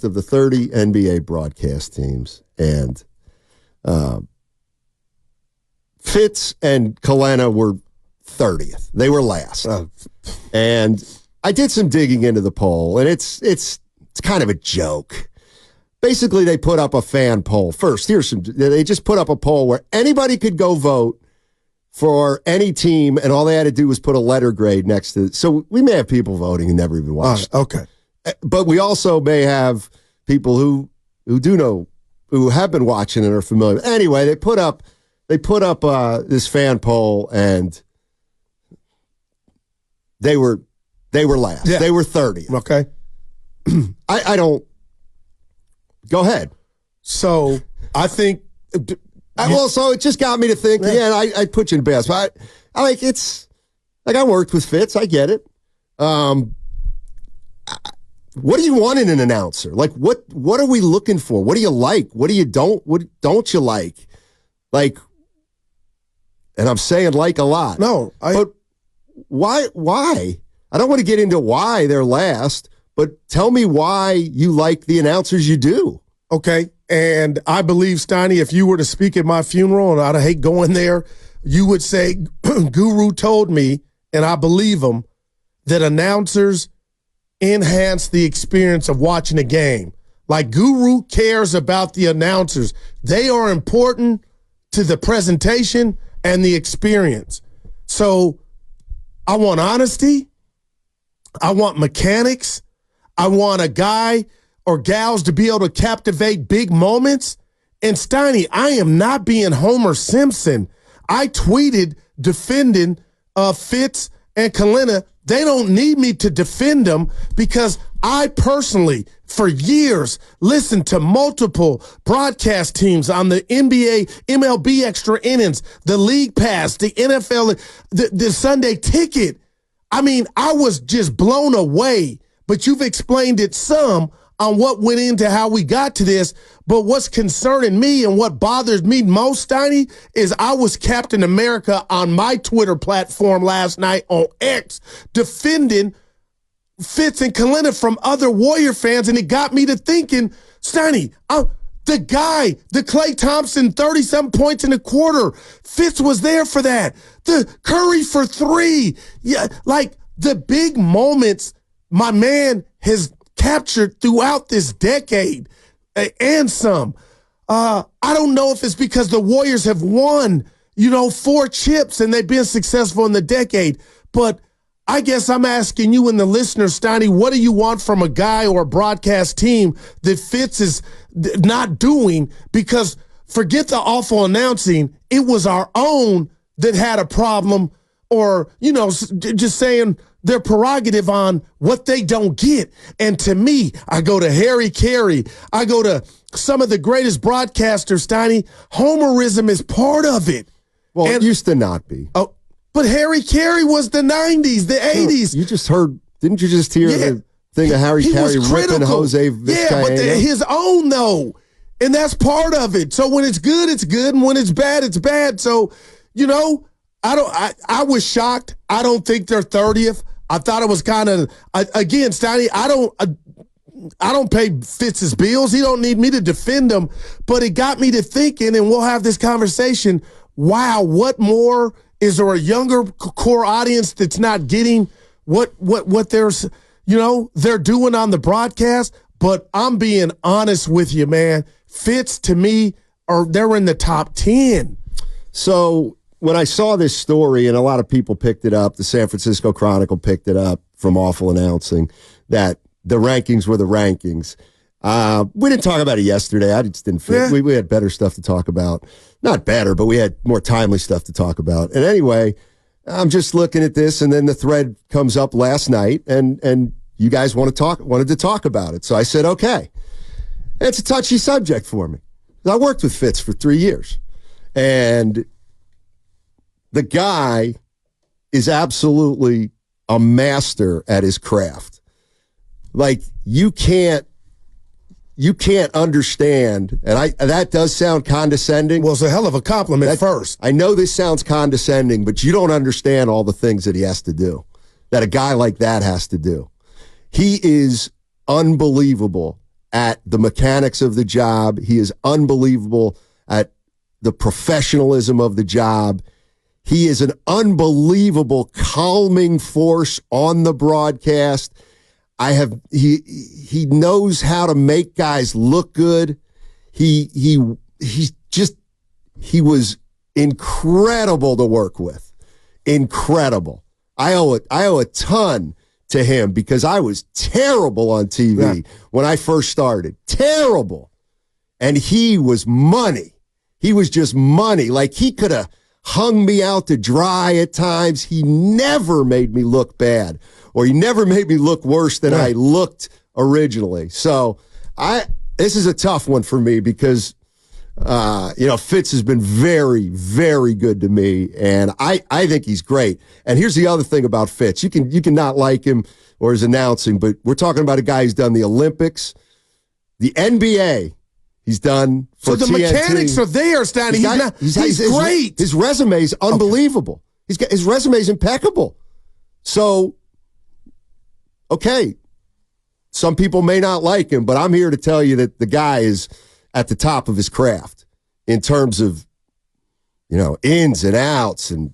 of the 30 NBA broadcast teams, and Fitz and Kalena were 30th. They were last. And I did some digging into the poll, and it's kind of a joke. Basically, they put up a fan poll. First, they just put up a poll where anybody could go vote for any team, and all they had to do was put a letter grade next to it. So we may have people voting who never even watched. Okay. But we also may have people who do know, who have been watching and are familiar. Anyway, they put up this fan poll, and they were last. Yeah. They were 30th. Okay. I don't. Go ahead. So I think. So it just got me to think. Yeah, I put you in best. But I like it's like I worked with Fitz. I get it. What do you want in an announcer? Like what are we looking for? What do you like? What don't you like? Like, and I'm saying like a lot. No, but why? I don't want to get into why they're last, but tell me why you like the announcers you do. Okay, and I believe, Steiny, if you were to speak at my funeral, and I'd hate going there, you would say, Guru told me, and I believe him, that announcers enhance the experience of watching a game. Like Guru cares about the announcers. They are important to the presentation and the experience. So I want honesty. I want mechanics. I want a guy or gals to be able to captivate big moments. And Steiny, I am not being Homer Simpson. I tweeted defending Fitz and Kalena. They don't need me to defend them because I personally, for years, listened to multiple broadcast teams on the NBA, MLB Extra Innings, the League Pass, the NFL, the Sunday Ticket. I mean, I was just blown away, but you've explained it some on what went into how we got to this. But what's concerning me and what bothers me most, Steiny, is I was Captain America on my Twitter platform last night on X defending Fitz and Kalena from other Warrior fans, and it got me to thinking, Steiny, the Klay Thompson 37 points in a quarter, Fitz was there for that. The Curry for 3. Yeah, like the big moments my man has captured throughout this decade and some. I don't know if it's because the Warriors have won, 4 chips and they've been successful in the decade, but I guess I'm asking you and the listeners, Steiny, what do you want from a guy or a broadcast team that Fitz is not doing? Because forget the awful announcing, it was our own that had a problem, or, just saying their prerogative on what they don't get. And to me, I go to Harry Carey. I go to some of the greatest broadcasters, Steiny. Homerism is part of it. Well, it used to not be. Oh, but Harry Carey was the 90s, the 80s. You just heard, didn't you just hear the thing of Harry Carey ripping Jose Vizcaino? Yeah, but his own, though. And that's part of it. So when it's good, it's good. And when it's bad, it's bad. So, I was shocked. I don't think they're 30th. I thought it was kind of, again, Steiny, I don't pay Fitz's bills. He don't need me to defend him. But it got me to thinking, and we'll have this conversation, wow, what more? Is there a younger core audience that's not getting what they're doing on the broadcast? But I'm being honest with you, man. Fitz, to me, they're in the top 10. So when I saw this story, and a lot of people picked it up, the San Francisco Chronicle picked it up from Awful Announcing, that the rankings were the rankings. We didn't talk about it yesterday. I just didn't feel we had better stuff to talk about. Not better, but we had more timely stuff to talk about. And anyway, I'm just looking at this, and then the thread comes up last night, and you guys wanted to talk about it. So I said, okay. It's a touchy subject for me. I worked with Fitz for 3 years, and the guy is absolutely a master at his craft. Like, you can't understand, and that does sound condescending. Well, it's a hell of a compliment first. I know this sounds condescending, but you don't understand all the things that he has to do, that a guy like that has to do. He is unbelievable at the mechanics of the job. He is unbelievable at the professionalism of the job. He is an unbelievable calming force on the broadcast. He knows how to make guys look good. He was incredible to work with. Incredible. I owe a ton to him because I was terrible on TV when I first started. Terrible. And he was money. He was just money. Like, he could have hung me out to dry at times. He never made me look bad, or he never made me look worse than I looked originally. So this is a tough one for me because Fitz has been very, very good to me, and I think he's great. And here's the other thing about Fitz. You can not like him or his announcing, but we're talking about a guy who's done the Olympics, the NBA. He's done for the TNT. Mechanics are there, Steiny. He's great. His resume is unbelievable. His resume is impeccable. So, okay, some people may not like him, but I'm here to tell you that the guy is at the top of his craft in terms of, ins and outs and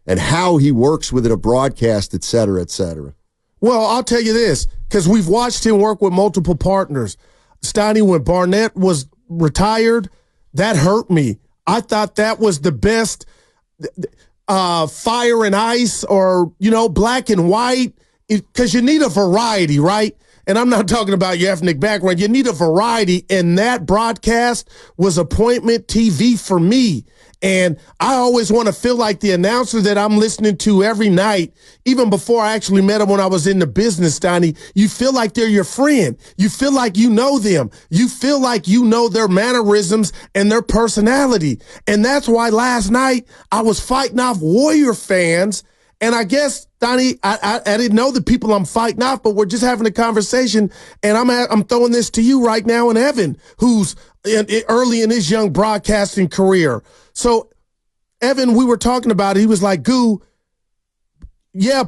how he works within a broadcast, et cetera, et cetera. Well, I'll tell you this, because we've watched him work with multiple partners. Steiny, when Barnett was retired, that hurt me. I thought that was the best fire and ice, or, black and white, because you need a variety, right? And I'm not talking about your ethnic background. You need a variety, and that broadcast was appointment TV for me. And I always want to feel like the announcer that I'm listening to every night, even before I actually met him when I was in the business, Steiny. You feel like they're your friend. You feel like you know them. You feel like you know their mannerisms and their personality. And that's why last night I was fighting off Warrior fans. And I guess, Steiny, I didn't know the people I'm fighting off, but we're just having a conversation. And I'm throwing this to you right now, and Evan, who's early in his young broadcasting career. So, Evan, we were talking about it. He was like, Goo,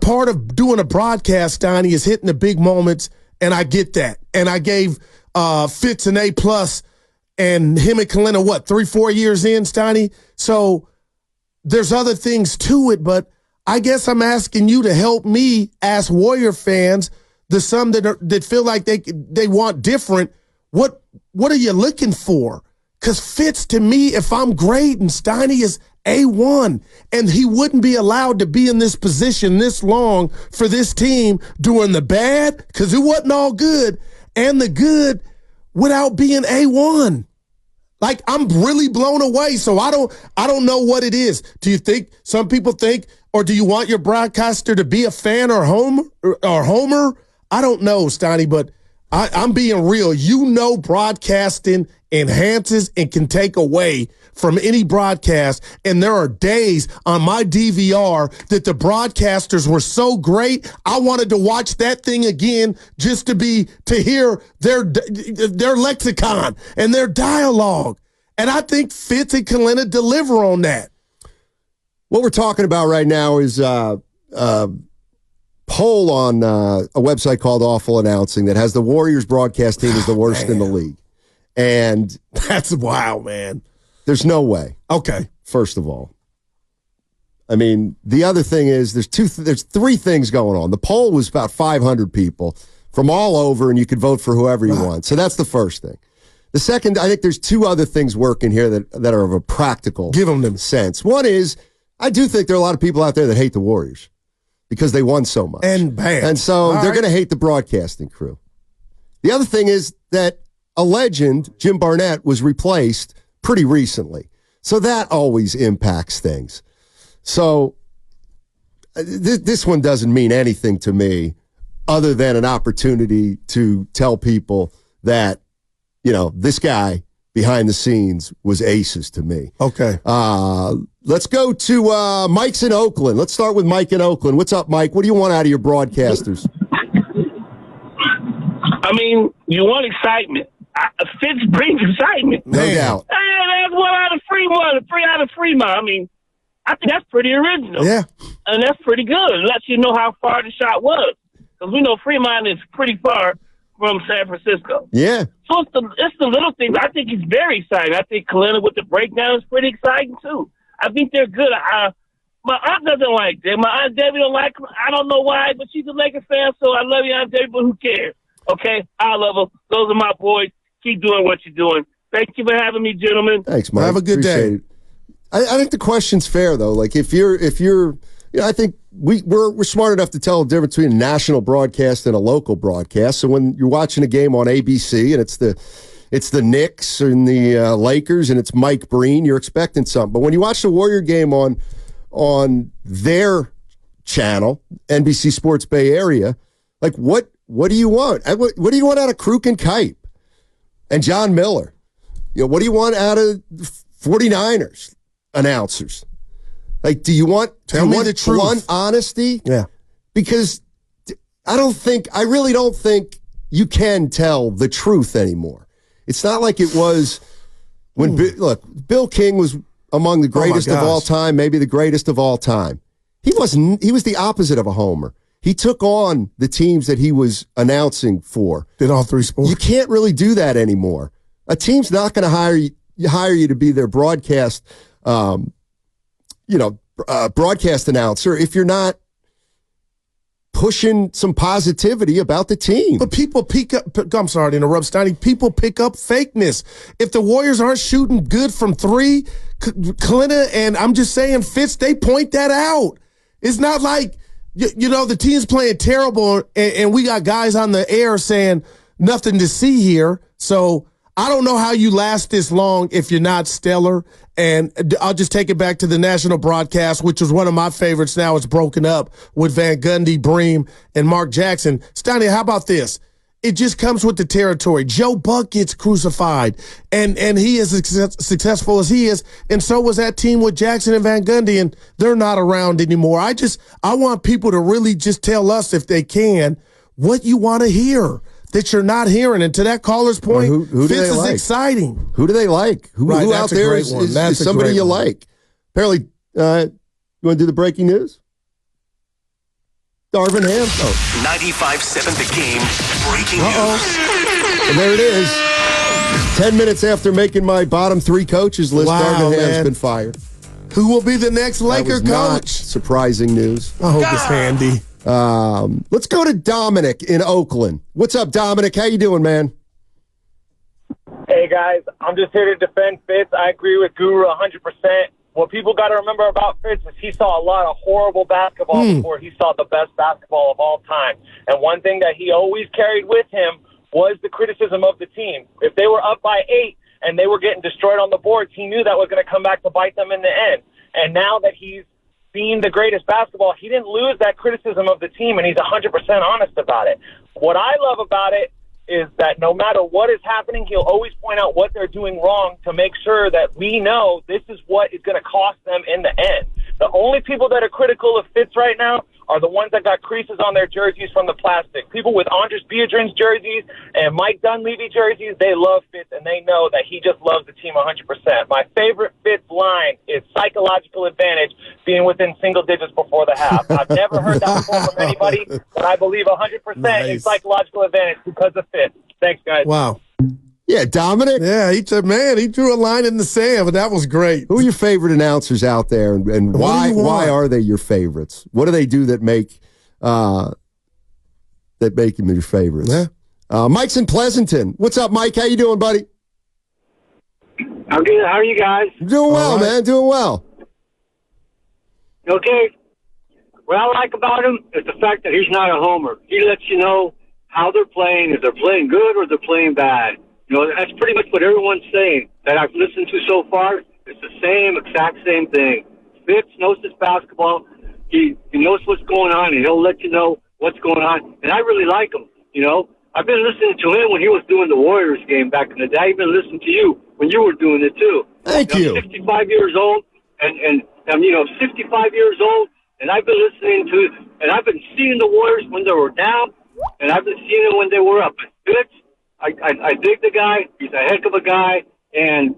part of doing a broadcast, Steiny, is hitting the big moments, and I get that. And I gave Fitz an A+, and him and Kalina, 3-4 years in, Steiny? So there's other things to it, but I guess I'm asking you to help me ask Warrior fans, the some that feel like they want different, what are you looking for? Because Fitz, to me, if I'm grading, Steiny is A1, and he wouldn't be allowed to be in this position this long for this team doing the bad, because it wasn't all good, and the good without being A1. Like, I'm really blown away, so I don't know what it is. Do you think, some people think, or do you want your broadcaster to be a fan or homer? I don't know, Steiny, but I'm being real. Broadcasting enhances and can take away from any broadcast. And there are days on my DVR that the broadcasters were so great, I wanted to watch that thing again just to hear their lexicon and their dialogue. And I think Fitz and Kalina deliver on that. What we're talking about right now is a poll on a website called Awful Announcing that has the Warriors broadcast team as the worst in the league. And that's wild, man. There's no way. Okay. First of all. I mean, the other thing is there's three things going on. The poll was about 500 people from all over, and you could vote for whoever you want. So that's the first thing. The second, I think there's two other things working here that are of a practical sense. One is, I do think there are a lot of people out there that hate the Warriors because they won so much. And so they're going to hate the broadcasting crew. The other thing is that a legend, Jim Barnett, was replaced pretty recently. So that always impacts things. So this one doesn't mean anything to me other than an opportunity to tell people that, this guy behind the scenes was aces to me. Okay. Let's go to Mike's in Oakland. Let's start with Mike in Oakland. What's up, Mike? What do you want out of your broadcasters? I mean, you want excitement. Fitz brings excitement. No doubt. That's one out of Fremont. 3 out of Fremont. I mean, I think that's pretty original. Yeah. And that's pretty good. It lets you know how far the shot was. Because we know Fremont is pretty far from San Francisco. Yeah. So it's the little things. I think it's very exciting. I think Kalina with the breakdown is pretty exciting, too. I think they're good. My aunt doesn't like them. My Aunt Debbie don't like them. I don't know why, but she's a Lakers fan, so I love you, Aunt Debbie, but who cares? Okay? I love them. Those are my boys. Keep doing what you're doing. Thank you for having me, gentlemen. Thanks, Mike. Have a good day. I think the question's fair, though. Like, if you're, I think we're smart enough to tell the difference between a national broadcast and a local broadcast. So when you're watching a game on ABC and it's the Knicks and the Lakers and it's Mike Breen, you're expecting something. But when you watch the Warrior game on their channel, NBC Sports Bay Area, like what do you want? What do you want out of Kruk and Kipe and John Miller? What do you want out of 49ers announcers? Like, do you want the truth. Blunt honesty? Yeah. Because I really don't think you can tell the truth anymore. It's not like it was when, Bill King was among the greatest of all time, maybe the greatest of all time. He was the opposite of a homer. He took on the teams that he was announcing for. Did all three sports. You can't really do that anymore. A team's not going to hire you to be their broadcast, broadcast announcer if you're not pushing some positivity about the team. But people pick up, I'm sorry to interrupt, Steiny. People pick up fakeness. If the Warriors aren't shooting good from three, Kalina and I'm just saying Fitz, they point that out. It's not like, the team's playing terrible and we got guys on the air saying nothing to see here. So I don't know how you last this long if you're not stellar. And I'll just take it back to the national broadcast, which was one of my favorites. Now it's broken up with Van Gundy, Bream, and Mark Jackson. Steiny, how about this? It just comes with the territory. Joe Buck gets crucified, and he is as successful as he is, and so was that team with Jackson and Van Gundy, and they're not around anymore. I want people to really just tell us, if they can, what you want to hear that you're not hearing. And to that caller's point, who Fitz is exciting. Who do they like? Who out there is somebody you like? Apparently, you want to do the breaking news? Darvin Ham. 95.7 The Game breaking news. And there it is. 10 minutes after making my bottom three coaches list, Darvin Ham's been fired. Who will be the next Laker coach? Not surprising news. I hope it's handy. Let's go to Dominic in Oakland. What's up, Dominic? How you doing, man? Hey, guys. I'm just here to defend Fitz. I agree with Guru 100%. What people got to remember about Fitz is he saw a lot of horrible basketball before he saw the best basketball of all time. And one thing that he always carried with him was the criticism of the team. If they were up by 8 and they were getting destroyed on the boards, he knew that was going to come back to bite them in the end. And now that he's seen the greatest basketball, he didn't lose that criticism of the team, and he's 100% honest about it. What I love about it is that no matter what is happening, he'll always point out what they're doing wrong to make sure that we know this is what is going to cost them in the end. The only people that are critical of Fitz right now are the ones that got creases on their jerseys from the plastic. People with Andres Biedrin's jerseys and Mike Dunleavy jerseys, they love Fitz, and they know that he just loves the team 100%. My favorite Fitz line is psychological advantage, being within single digits before the half. I've never heard that before from anybody, but I believe 100% in psychological advantage because of Fitz. Thanks, guys. Wow. Yeah, Dominic. Yeah, he drew a line in the sand, but that was great. Who are your favorite announcers out there, and why are they your favorites? What do they do that make them your favorites? Yeah. Mike's in Pleasanton. What's up, Mike? How you doing, buddy? I'm good. How are you guys? Doing well, man. Doing well. Okay. What I like about him is the fact that he's not a homer. He lets you know how they're playing, if they're playing good or they're playing bad. That's pretty much what everyone's saying that I've listened to so far. It's the exact same thing. Fitz knows his basketball. He knows what's going on, and he'll let you know what's going on. And I really like him. I've been listening to him when he was doing the Warriors game back in the day. I've been listening to you when you were doing it too. Thank you. I'm 65 years old, and I'm 65 years old, and I've been listening to, and I've been seeing the Warriors when they were down, and I've been seeing them when they were up. Fitz, I dig the guy. He's a heck of a guy, and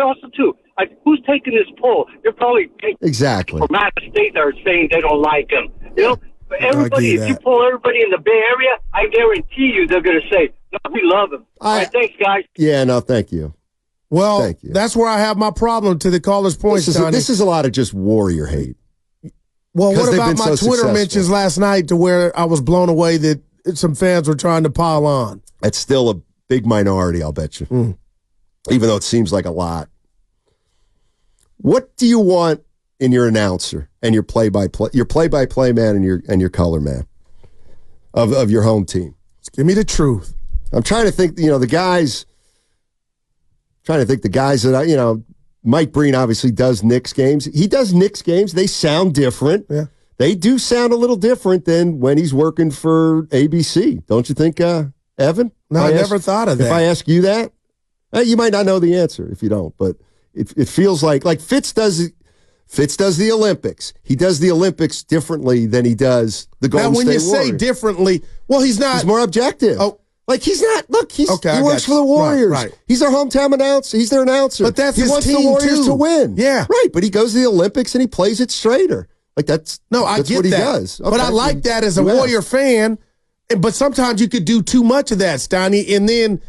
also too, who's taking this poll? They're probably exactly from Matt State that are saying they don't like him. But everybody, if you pull everybody in the Bay Area, I guarantee you they're going to say, no, we love him. All right, thanks, guys. Yeah, no, thank you. Well, thank you. That's where I have my problem to the caller's point, This is a lot of just Warrior hate. Well, what about my Twitter successful. mentions last night to where I was blown away that some fans were trying to pile on? That's still a big minority, I'll bet you. Even though it seems like a lot. What do you want in your announcer and your play-by-play man and your color man of your home team? Just give me the truth. I'm trying to think, the guys that Mike Breen obviously does Knicks games. He does Knicks games. They sound different. Yeah. They do sound a little different than when he's working for ABC. Don't you think, Evan? No, I never thought of that. If I ask you that, you might not know the answer if you don't, but it feels like Fitz does the Olympics. He does the Olympics differently than he does the Golden State Warriors. Now, when you say differently, well, he's not. He's more objective. Oh. He's not. Look, he works for the you. Warriors. Right. He's their hometown announcer. He's their announcer. But that's he his wants team the Warriors to win. Yeah, right. But he goes to the Olympics and he plays it straighter. I That's get what he that. does. Okay. But I like that as a Warrior fan. But sometimes you could do too much of that, Steiny, and then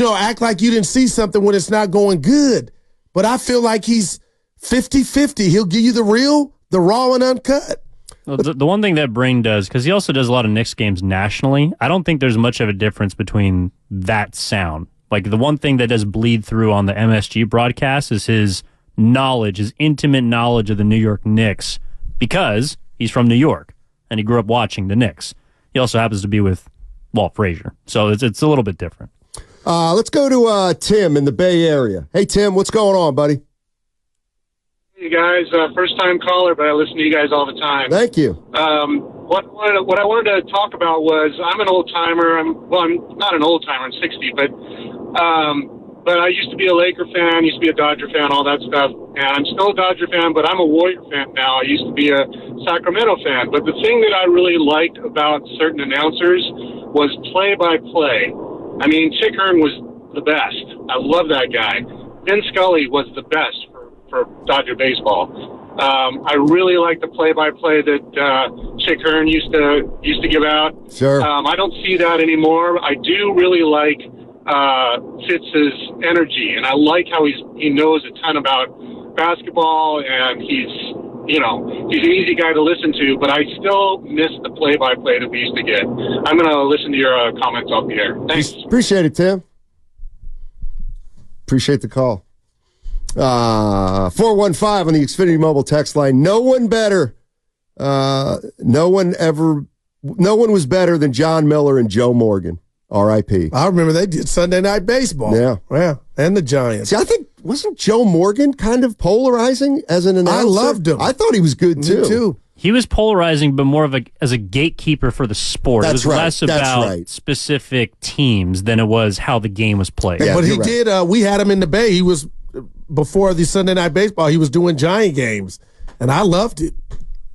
act like you didn't see something when it's not going good. But I feel like he's 50-50. He'll give you the raw and uncut. Well, the one thing that Brain does, because he also does a lot of Knicks games nationally, I don't think there's much of a difference between that sound. Like, the one thing that does bleed through on the MSG broadcast is his knowledge, his intimate knowledge of the New York Knicks, because he's from New York, and he grew up watching the Knicks. He also happens to be with Walt Frazier, so it's a little bit different. Let's go to Tim in the Bay Area. Hey, Tim, what's going on, buddy? Hey, guys. First-time caller, but I listen to you guys all the time. Thank you. What I wanted to talk about was I'm an old-timer. I'm not an old-timer. I'm 60, but I used to be a Laker fan, used to be a Dodger fan, all that stuff. And I'm still a Dodger fan, but I'm a Warrior fan now. I used to be a Sacramento fan. But the thing that I really liked about certain announcers was play-by-play. I mean, Chick Hearn was the best. I love that guy. Vin Scully was the best for Dodger baseball. I really like the play-by-play that Chick Hearn used to give out. Sure. I don't see that anymore. I do really like Fitz's energy, and I like how he knows a ton about basketball, and he's an easy guy to listen to, but I still miss the play-by-play that we used to get. I'm going to listen to your comments off the air. Thanks. Appreciate it, Tim. Appreciate the call. 415 on the Xfinity Mobile text line. No one was better than John Miller and Joe Morgan. R.I.P. I remember they did Sunday Night Baseball. Yeah. And the Giants. See, I think, wasn't Joe Morgan kind of polarizing as an announcer? I loved him. I thought he was good, too. Me too. He was polarizing, but more of as a gatekeeper for the sport. That's it was less about specific teams than it was how the game was played. Yeah, but he right. did. We had him in the Bay. He was, before the Sunday Night Baseball, he was doing Giant games. And I loved it.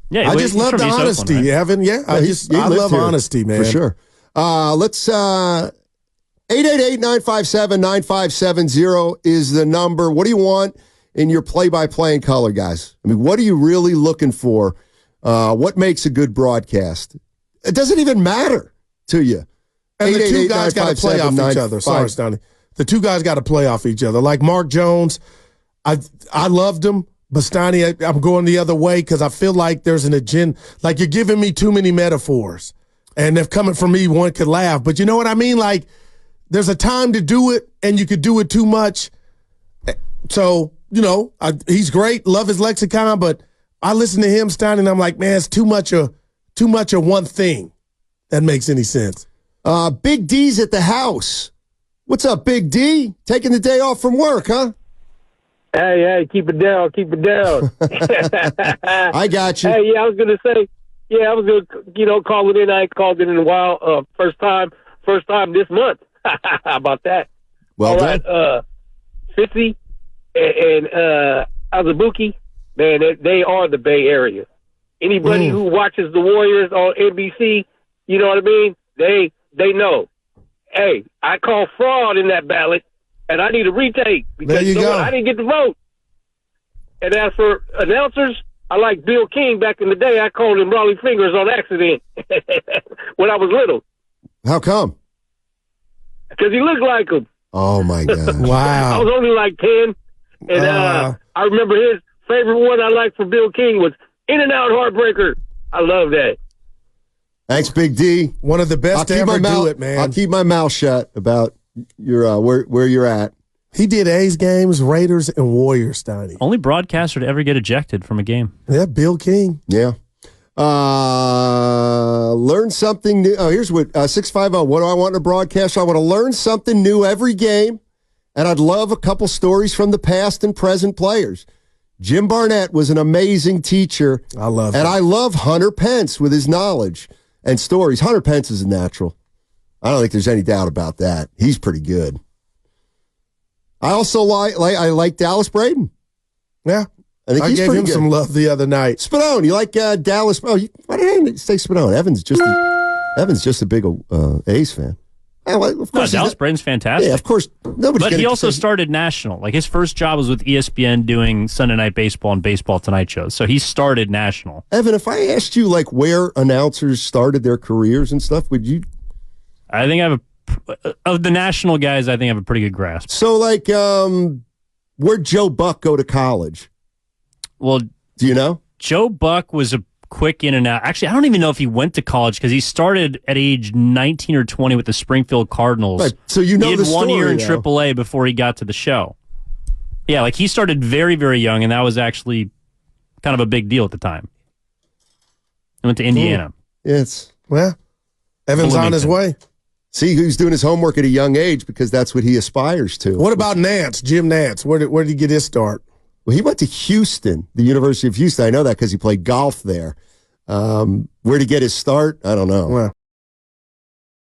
Yeah, I just love the honesty, Oakland, right? Evan. Yeah, I love honesty, man. For sure. Let's 888-957-9570 is the number. What do you want in your play-by-play in color, guys? I mean, what are you really looking for? What makes a good broadcast? It doesn't even matter to you. And the two guys got to play off each other. Sorry, Stoney. The two guys got to play off each other. Like Mark Jones, I loved him. But Steiny, I'm going the other way because I feel like there's an agenda. Like, you're giving me too many metaphors. And if coming from me, one could laugh. But you know what I mean? Like, there's a time to do it, and you could do it too much. So, he's great. Love his lexicon, but I listen to him, Steiny, and I'm like, man, it's too much of one thing. That makes any sense. Big D's at the house. What's up, Big D? Taking the day off from work, huh? Hey, keep it down. I got you. Hey, I was going to say, I was going to, call it in. I ain't called it in a while. First time this month. How about that? Well done. Right, Fitzy and Azubuike, man, they are the Bay Area. Anybody who watches the Warriors on NBC, you know what I mean? They know. Hey, I call fraud in that ballot, and I need a retake because there you go. I didn't get the vote. And as for announcers, I liked Bill King back in the day. I called him Raleigh Fingers on accident when I was little. How come? Because he looked like him. Oh, my God. Wow. I was only like 10. And I remember his favorite one I liked from Bill King was In and Out Heartbreaker. I love that. Thanks, Big D. One of the best to ever do it, man. I'll keep my mouth shut about your where you're at. He did A's games, Raiders, and Warriors, Steiny. Only broadcaster to ever get ejected from a game. Yeah, Bill King. Yeah. Learn something new. Oh, here's what 650. What do I want in a broadcast? I want to learn something new every game, and I'd love a couple stories from the past and present players. Jim Barnett was an amazing teacher. I love him. And I love Hunter Pence with his knowledge and stories. Hunter Pence is a natural. I don't think there's any doubt about that. He's pretty good. I also like Dallas Braden. Yeah. I gave him good. some love the other night. Spadone, you like Dallas? Oh, why did I say Spadone? Evan's just a big A's fan. Well, of course, Dallas Braden's fantastic. Yeah, of course. But he also started national. Like his first job was with ESPN doing Sunday Night Baseball and Baseball Tonight shows. So he started national. Evan, if I asked you like where announcers started their careers and stuff, would you? I think I have of the national guys, I think I have a pretty good grasp. So like, where'd Joe Buck go to college? Well, do you know? Joe Buck was a quick in and out. Actually, I don't even know if he went to college because he started at age 19 or 20 with the Springfield Cardinals. Right. So you know he had the story, 1 year in though. AAA before he got to the show. Yeah, like he started very, very young, and that was actually kind of a big deal at the time. He went to Indiana. Yes. Well, Evan's on his way. See, who's doing his homework at a young age because that's what he aspires to. What about Nance, Jim Nance? Where did he get his start? Well, he went to Houston, the University of Houston. I know that because he played golf there. Where to get his start? I don't know. Well,